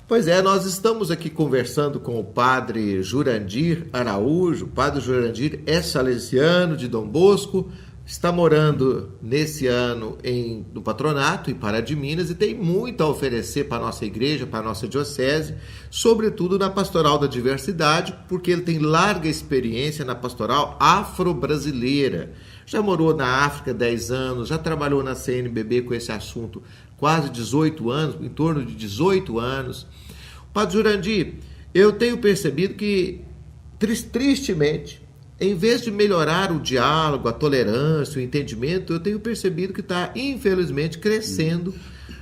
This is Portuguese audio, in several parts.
Pois é, nós estamos aqui conversando com o padre Jurandir Araújo. O padre Jurandir é salesiano de Dom Bosco, está morando nesse ano no patronato, em Pará de Minas, e tem muito a oferecer para a nossa igreja, para a nossa diocese, sobretudo na pastoral da diversidade, porque ele tem larga experiência na pastoral afro-brasileira. Já morou na África 10 anos, já trabalhou na CNBB com esse assunto quase 18 anos, em torno de 18 anos. Padre Jurandir, eu tenho percebido que, tristemente, em vez de melhorar o diálogo, a tolerância, o entendimento, eu tenho percebido que está, infelizmente, crescendo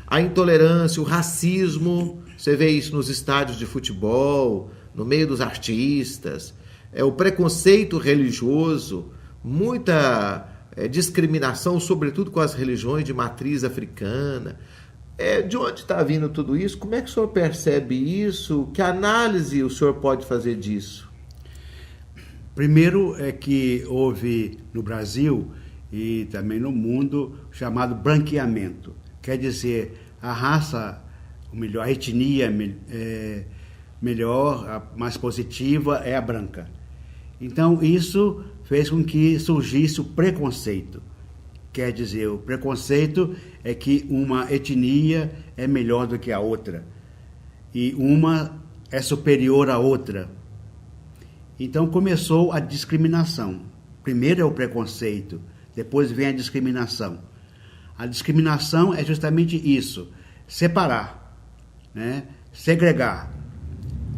a intolerância, o racismo. Você vê isso nos estádios de futebol, no meio dos artistas, o preconceito religioso, muita discriminação, sobretudo com as religiões de matriz africana. De onde está vindo tudo isso? Como é que o senhor percebe isso? Que análise o senhor pode fazer disso? Primeiro é que houve no Brasil e também no mundo chamado branqueamento. Quer dizer, a raça, ou melhor, a etnia melhor, a mais positiva é a branca. Então isso fez com que surgisse o preconceito. Quer dizer, o preconceito é que uma etnia é melhor do que a outra e uma é superior à outra. Então começou a discriminação. Primeiro é o preconceito, depois vem a discriminação. A discriminação é justamente isso, separar, né? Segregar.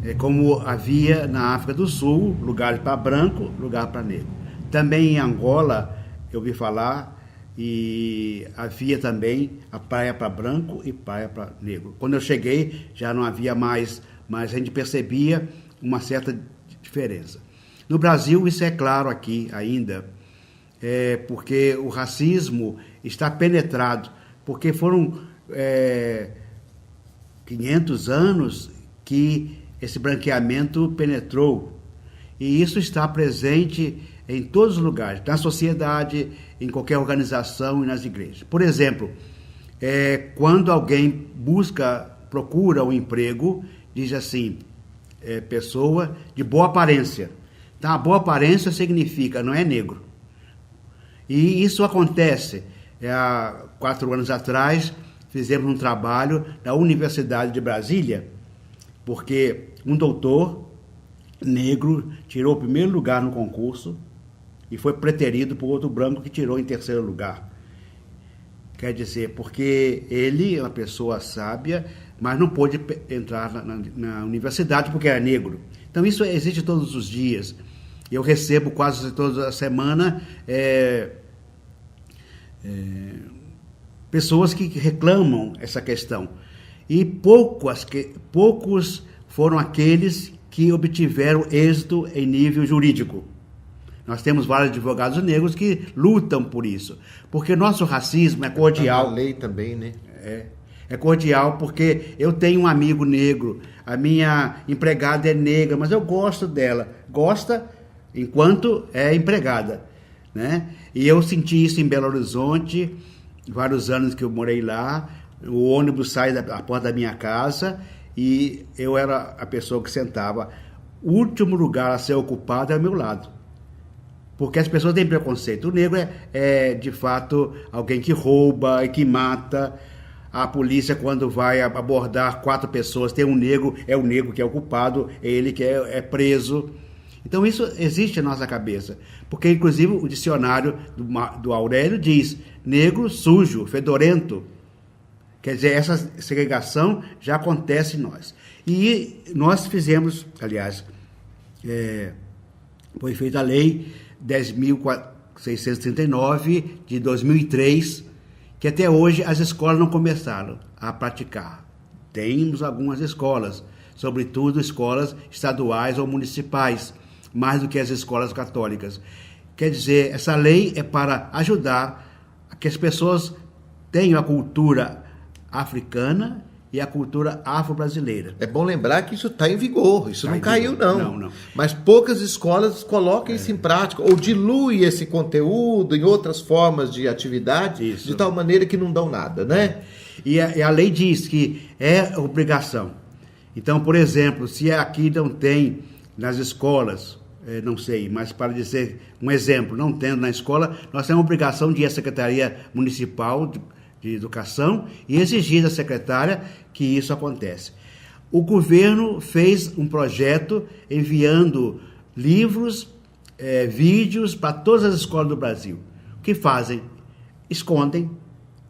É como havia na África do Sul, lugar para branco, lugar para negro. Também em Angola, eu ouvi falar, e havia também a praia para branco e praia para negro. Quando eu cheguei, já não havia mais, mas a gente percebia uma certa diferença. No Brasil, isso é claro aqui ainda, porque o racismo está penetrado, porque foram 500 anos que esse branqueamento penetrou, e isso está presente em todos os lugares, na sociedade, em qualquer organização e nas igrejas. Por exemplo, quando alguém procura um emprego, diz assim, pessoa de boa aparência. Então, a boa aparência significa, não é negro. E isso acontece. Há 4 anos atrás, fizemos um trabalho na Universidade de Brasília, porque um doutor negro tirou o primeiro lugar no concurso e foi preterido por outro branco que tirou em terceiro lugar. Quer dizer, porque ele é uma pessoa sábia, mas não pôde entrar na universidade porque era negro. Então isso existe todos os dias. Eu recebo quase toda semana pessoas que reclamam essa questão. E poucos foram aqueles que obtiveram êxito em nível jurídico. Nós temos vários advogados negros que lutam por isso, porque nosso racismo é cordial. A lei também, né? É cordial, porque eu tenho um amigo negro, a minha empregada é negra, mas eu gosto dela. Gosta enquanto é empregada, né? E eu senti isso em Belo Horizonte, vários anos que eu morei lá. O ônibus sai da porta da minha casa e eu era a pessoa que sentava. O último lugar a ser ocupado é ao meu lado. Porque as pessoas têm preconceito. O negro é de fato alguém que rouba e que mata. A polícia, quando vai abordar 4 pessoas, tem um negro, é o negro que é o culpado, é ele que é preso. Então isso existe na nossa cabeça. Porque, inclusive, o dicionário do Aurélio diz negro, sujo, fedorento. Quer dizer, essa segregação já acontece em nós. E nós fizemos, aliás, foi feita a lei 10.639 de 2003, que até hoje as escolas não começaram a praticar. Temos algumas escolas, sobretudo escolas estaduais ou municipais, mais do que as escolas católicas. Quer dizer, essa lei é para ajudar a que as pessoas tenham a cultura africana e a cultura afro-brasileira. É bom lembrar que isso está em vigor, isso não caiu, não. Não. Mas poucas escolas colocam isso em prática, ou diluem esse conteúdo em outras formas de atividade, de tal maneira que não dão nada, né? E a lei diz que é obrigação. Então, por exemplo, se aqui não tem nas escolas, não sei, mas para dizer um exemplo, não tendo na escola, nós temos a obrigação de ir à Secretaria Municipal de Educação e exigir da secretária que isso acontece. O governo fez um projeto enviando livros, vídeos para todas as escolas do Brasil. O que fazem? Escondem,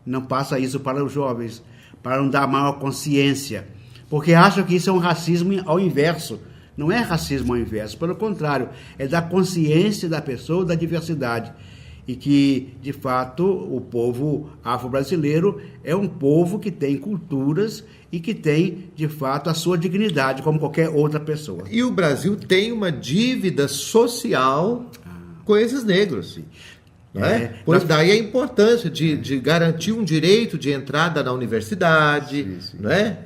não passa isso para os jovens, para não dar maior consciência, porque acham que isso é um racismo ao inverso. Não é racismo ao inverso, pelo contrário, é da consciência da pessoa, da diversidade. E que, de fato, o povo afro-brasileiro é um povo que tem culturas e que tem, de fato, a sua dignidade, como qualquer outra pessoa. E o Brasil tem uma dívida social com esses negros. Não é? Pois daí a importância de garantir um direito de entrada na universidade, sim. Não é?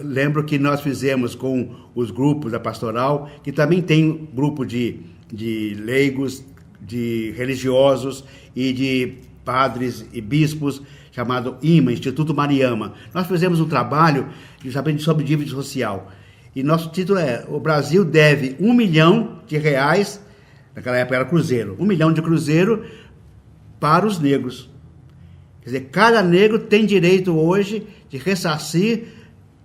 Lembro que nós fizemos com os grupos da pastoral, que também tem grupo de leigos, de religiosos e de padres e bispos, chamado IMA, Instituto Mariama. Nós fizemos um trabalho sobre dívida social. E nosso título é: o Brasil deve R$1 milhão, naquela época era cruzeiro, R$1 milhão de cruzeiro para os negros. Quer dizer, cada negro tem direito hoje de ressarcir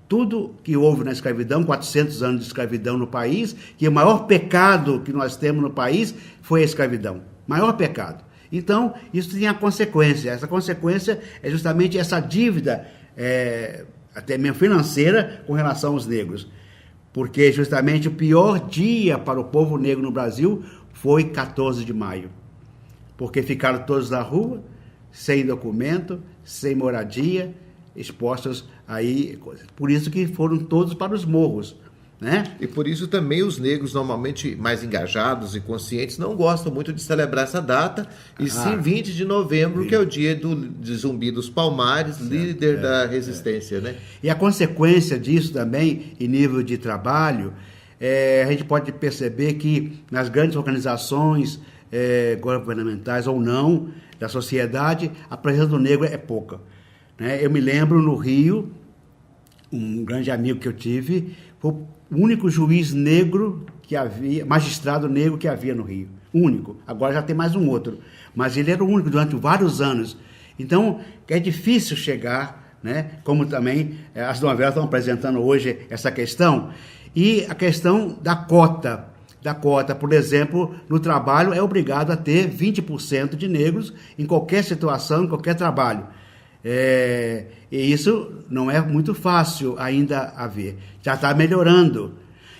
tudo que houve na escravidão, 400 anos de escravidão no país, que o maior pecado que nós temos no país foi a escravidão. Maior pecado. Então, isso tem a consequência. Essa consequência é justamente essa dívida, até mesmo financeira, com relação aos negros. Porque justamente o pior dia para o povo negro no Brasil foi 14 de maio. Porque ficaram todos na rua, sem documento, sem moradia, expostos aí. Por isso que foram todos para os morros, né? E por isso também os negros, normalmente mais engajados e conscientes, não gostam muito de celebrar essa data, e sim 20 de novembro, que é o dia de Zumbi dos Palmares, líder da resistência, né? E a consequência disso também, em nível de trabalho, a gente pode perceber que nas grandes organizações governamentais ou não, da sociedade, a presença do negro é pouca. Eu me lembro no Rio, um grande amigo que eu tive, foi o único juiz negro que havia, magistrado negro que havia no Rio. Único. Agora já tem mais um outro. Mas ele era o único durante vários anos. Então, é difícil chegar, né? Como também as novelas estão apresentando hoje essa questão. E a questão da cota. Por exemplo, no trabalho é obrigado a ter 20% de negros em qualquer situação, em qualquer trabalho. E isso não é muito fácil ainda haver. Já está melhorando.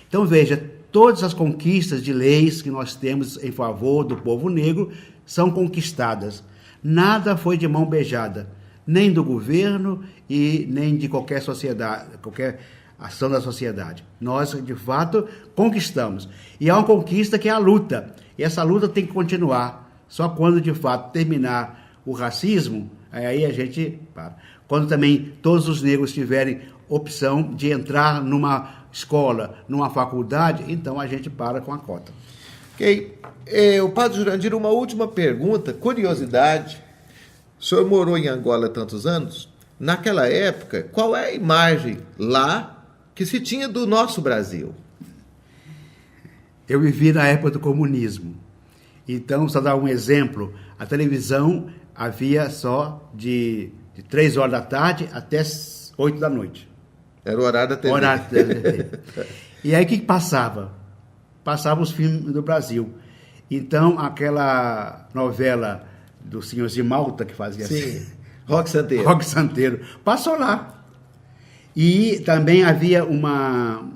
Então, veja, todas as conquistas de leis que nós temos em favor do povo negro são conquistadas. Nada foi de mão beijada, nem do governo e nem de qualquer sociedade, qualquer ação da sociedade. Nós, de fato, conquistamos. E há uma conquista que é a luta. E essa luta tem que continuar. Só quando, de fato, terminar o racismo, aí a gente para. Quando também todos os negros tiverem opção de entrar numa escola, numa faculdade, então a gente para com a cota. Ok. O padre Jurandir, uma última pergunta, curiosidade. O senhor morou em Angola há tantos anos. Naquela época, qual é a imagem lá que se tinha do nosso Brasil? Eu vivi na época do comunismo. Então, só dar um exemplo, a televisão havia só de 3 horas da tarde até 8 da noite. Era o horário da TV. Horário da TV. E aí o que passava? Passava os filmes do Brasil. Então, aquela novela do Senhor de Malta, que fazia assim. Roque Santeiro. Roque Santeiro. Passou lá. E também havia uma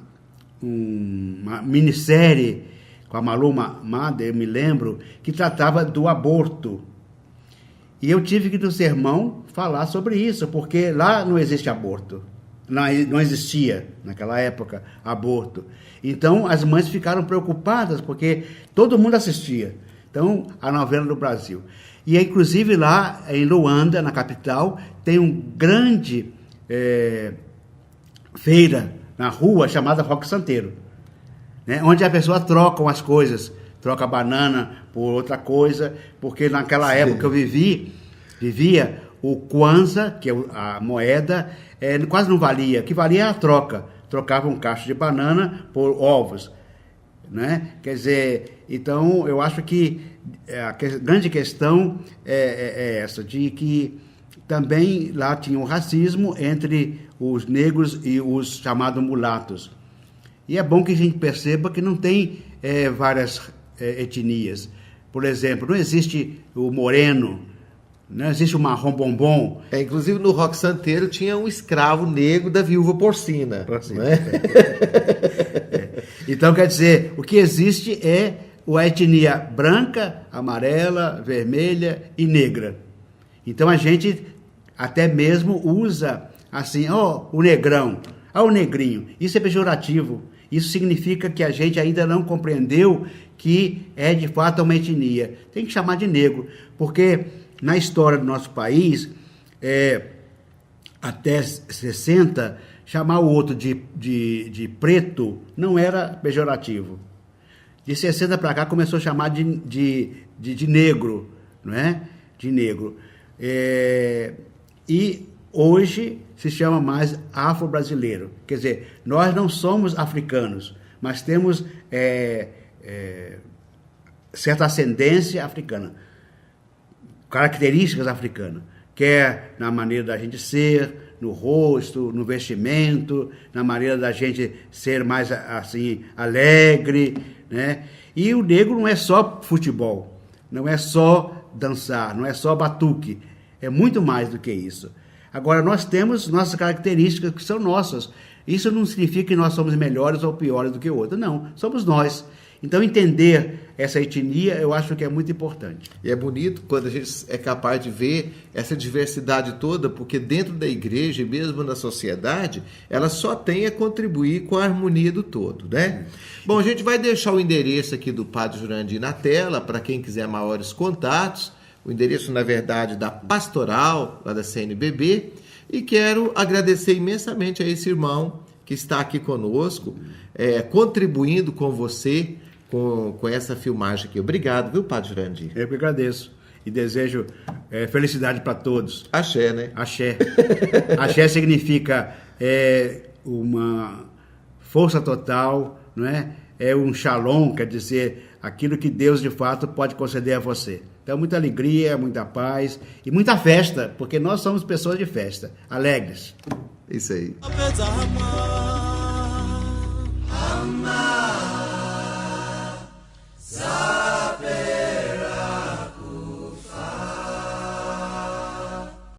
minissérie com a Maluma Mader, eu me lembro, que tratava do aborto. E eu tive que, no sermão, falar sobre isso, porque lá não existe aborto. Não existia, naquela época, aborto. Então, as mães ficaram preocupadas, porque todo mundo assistia. Então, a novela do Brasil. E, inclusive, lá em Luanda, na capital, tem um grande feira na rua chamada Roque Santeiro, né? Onde a pessoa troca as coisas, troca banana por outra coisa, porque naquela época que eu vivia, o kwanza, que é a moeda, quase não valia. O que valia era a troca trocavam cacho de banana por ovos, né? Quer dizer, então eu acho que a grande questão é essa, de que também lá tinha um racismo entre os negros e os chamados mulatos. E é bom que a gente perceba que não tem várias etnias. Por exemplo, não existe o moreno, não existe o marrom bombom. Inclusive no rock santeiro tinha um escravo negro da viúva porcina. Né? Então, quer dizer, o que existe é a etnia branca, amarela, vermelha e negra. Então a gente até mesmo usa assim, o negrão, o negrinho. Isso é pejorativo. Isso significa que a gente ainda não compreendeu que é de fato uma etnia. Tem que chamar de negro, porque na história do nosso país, até 60, chamar o outro de preto não era pejorativo. De 60 para cá começou a chamar de negro, não é? De negro. E hoje se chama mais afro-brasileiro. Quer dizer, nós não somos africanos, mas temos certa ascendência africana, características africanas, quer na maneira da gente ser, no rosto, no vestimento, na maneira da gente ser mais assim alegre, né? E o negro não é só futebol, não é só dançar, não é só batuque, é muito mais do que isso. Agora, nós temos nossas características que são nossas. Isso não significa que nós somos melhores ou piores do que o outro. Não, somos nós. Então, entender essa etnia, eu acho que é muito importante. E é bonito quando a gente é capaz de ver essa diversidade toda, porque dentro da igreja e mesmo na sociedade, ela só tem a contribuir com a harmonia do todo, né? Bom, a gente vai deixar o endereço aqui do Padre Jurandir na tela, para quem quiser maiores contatos. O endereço, na verdade, da Pastoral, lá da CNBB, e quero agradecer imensamente a esse irmão que está aqui conosco, contribuindo com você, com essa filmagem aqui. Obrigado, viu, Padre Jurandir? Eu que agradeço e desejo felicidade para todos. Axé, né? Axé. Axé significa uma força total, não é? É um shalom, quer dizer, aquilo que Deus de fato pode conceder a você. Então, muita alegria, muita paz e muita festa, porque nós somos pessoas de festa, alegres. Isso aí.